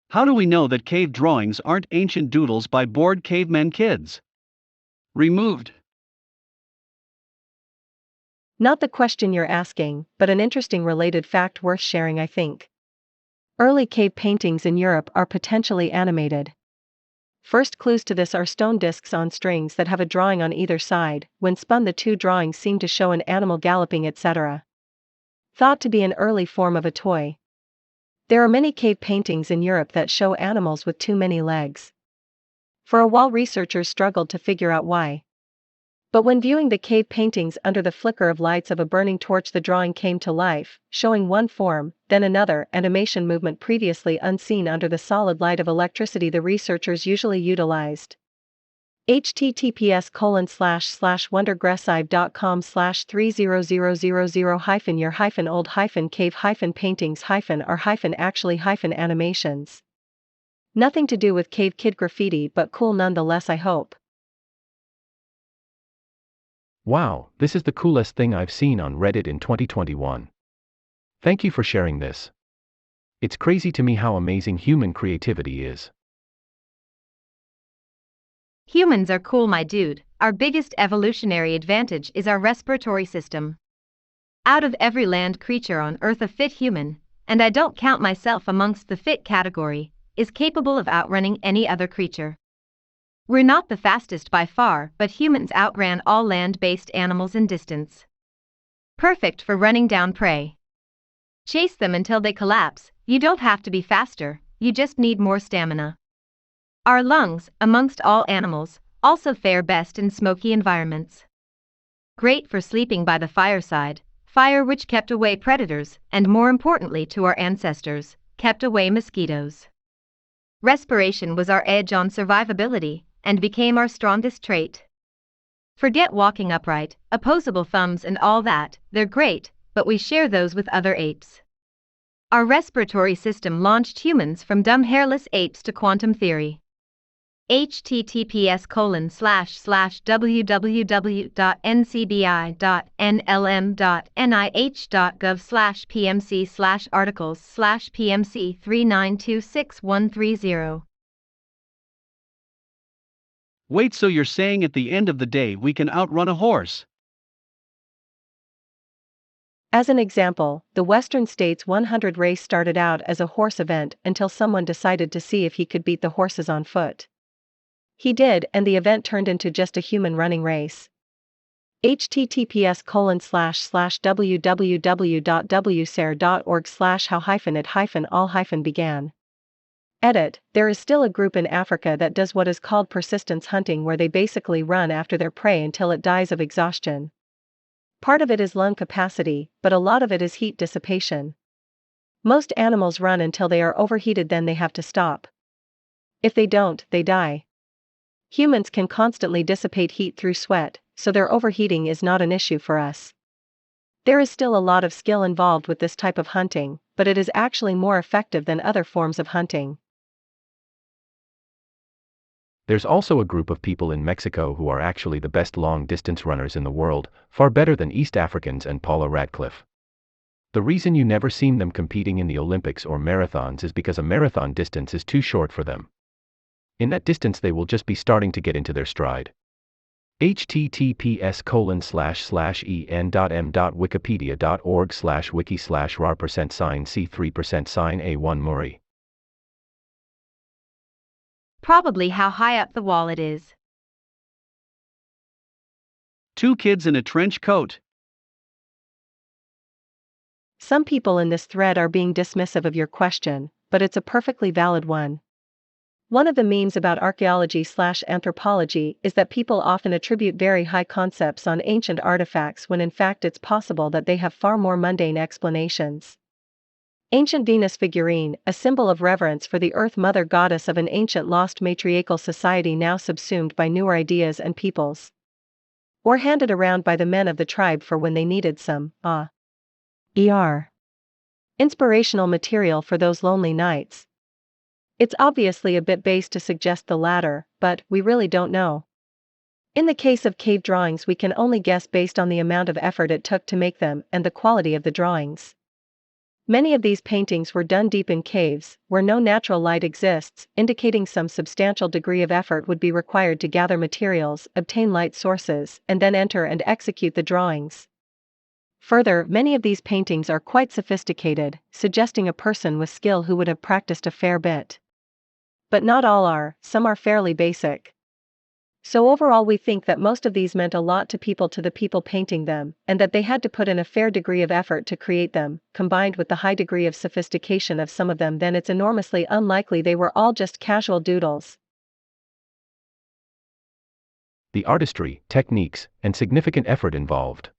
How do we know that cave drawings aren't ancient doodles by bored cavemen kids? Removed. Not the question you're asking, but an interesting related fact worth sharing, I think. Early cave paintings in Europe are potentially animated. First clues to this are stone discs on strings that have a drawing on either side. When spun, the two drawings seem to show an animal galloping, etc. Thought to be an early form of a toy. There are many cave paintings in Europe that show animals with too many legs. For a while, researchers struggled to figure out why. But when viewing the cave paintings under the flicker of lights of a burning torch, the drawing came to life, showing one form, then another animation movement previously unseen under the solid light of electricity the researchers usually utilized. https://wondergressive.com/30000-cave-paintings-are-actually graffiti, Nothing to do with cave kid graffiti, but cool nonetheless, I hope. Wow, this is the coolest thing I've seen on Reddit in 2021. Thank you for sharing this. It's crazy to me how amazing human creativity is. Humans are cool, my dude. Our biggest evolutionary advantage is our respiratory system. Out of every land creature on Earth, a fit human, and I don't count myself amongst the fit category, is capable of outrunning any other creature. We're not the fastest by far, but humans outran all land-based animals in distance. Perfect for running down prey. Chase them until they collapse. You don't have to be faster, you just need more stamina. Our lungs, amongst all animals, also fare best in smoky environments. Great for sleeping by the fireside, fire which kept away predators, and more importantly to our ancestors, kept away mosquitoes. Respiration was our edge on survivability, and became our strongest trait. Forget walking upright, opposable thumbs and all that, they're great, but we share those with other apes. Our respiratory system launched humans from dumb hairless apes to quantum theory. https://www.ncbi.nlm.nih.gov/pmc/articles/pmc39261130. Wait, so you're saying at the end of the day we can outrun a horse? As an example, the Western States 100 race started out as a horse event until someone decided to see if he could beat the horses on foot. He did, and the event turned into just a human running race. https://www.wsare.org/how-it-all-began. Edit, there is still a group in Africa that does what is called persistence hunting, where they basically run after their prey until it dies of exhaustion. Part of it is lung capacity, but a lot of it is heat dissipation. Most animals run until they are overheated, then they have to stop. If they don't, they die. Humans can constantly dissipate heat through sweat, so their overheating is not an issue for us. There is still a lot of skill involved with this type of hunting, but it is actually more effective than other forms of hunting. There's also a group of people in Mexico who are actually the best long-distance runners in the world, far better than East Africans and Paula Radcliffe. The reason you never seen them competing in the Olympics or marathons is because a marathon distance is too short for them. In that distance they will just be starting to get into their stride. https://en.m.wikipedia.org/wiki/rar%c3%sign A1 Murray. Probably how high up the wall it is. Two kids in a trench coat. Some people in this thread are being dismissive of your question, but it's a perfectly valid one. One of the memes about archaeology/anthropology is that people often attribute very high concepts on ancient artifacts when in fact it's possible that they have far more mundane explanations. Ancient Venus figurine, a symbol of reverence for the Earth Mother goddess of an ancient lost matriarchal society now subsumed by newer ideas and peoples. Or handed around by the men of the tribe for when they needed some, inspirational material for those lonely nights. It's obviously a bit base to suggest the latter, but we really don't know. In the case of cave drawings, we can only guess based on the amount of effort it took to make them and the quality of the drawings. Many of these paintings were done deep in caves, where no natural light exists, indicating some substantial degree of effort would be required to gather materials, obtain light sources, and then enter and execute the drawings. Further, many of these paintings are quite sophisticated, suggesting a person with skill who would have practiced a fair bit. But not all are, some are fairly basic. So overall we think that most of these meant a lot to the people painting them, and that they had to put in a fair degree of effort to create them. Combined with the high degree of sophistication of some of them, then it's enormously unlikely they were all just casual doodles. The artistry, techniques, and significant effort involved.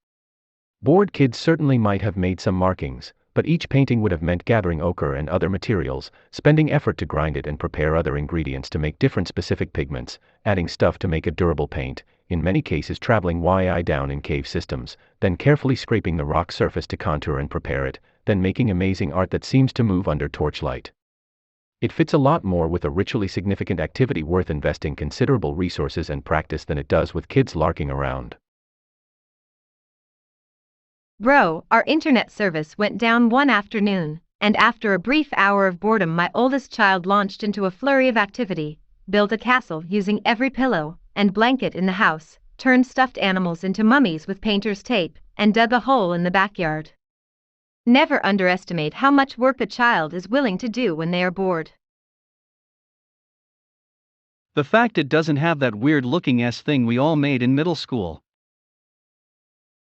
Bored kids certainly might have made some markings, but each painting would have meant gathering ochre and other materials, spending effort to grind it and prepare other ingredients to make different specific pigments, adding stuff to make a durable paint, in many cases traveling way down in cave systems, then carefully scraping the rock surface to contour and prepare it, then making amazing art that seems to move under torchlight. It fits a lot more with a ritually significant activity worth investing considerable resources and practice than it does with kids larking around. Bro, our internet service went down one afternoon, and after a brief hour of boredom my oldest child launched into a flurry of activity, built a castle using every pillow and blanket in the house, turned stuffed animals into mummies with painter's tape, and dug a hole in the backyard. Never underestimate how much work a child is willing to do when they are bored. The fact it doesn't have that weird looking thing we all made in middle school.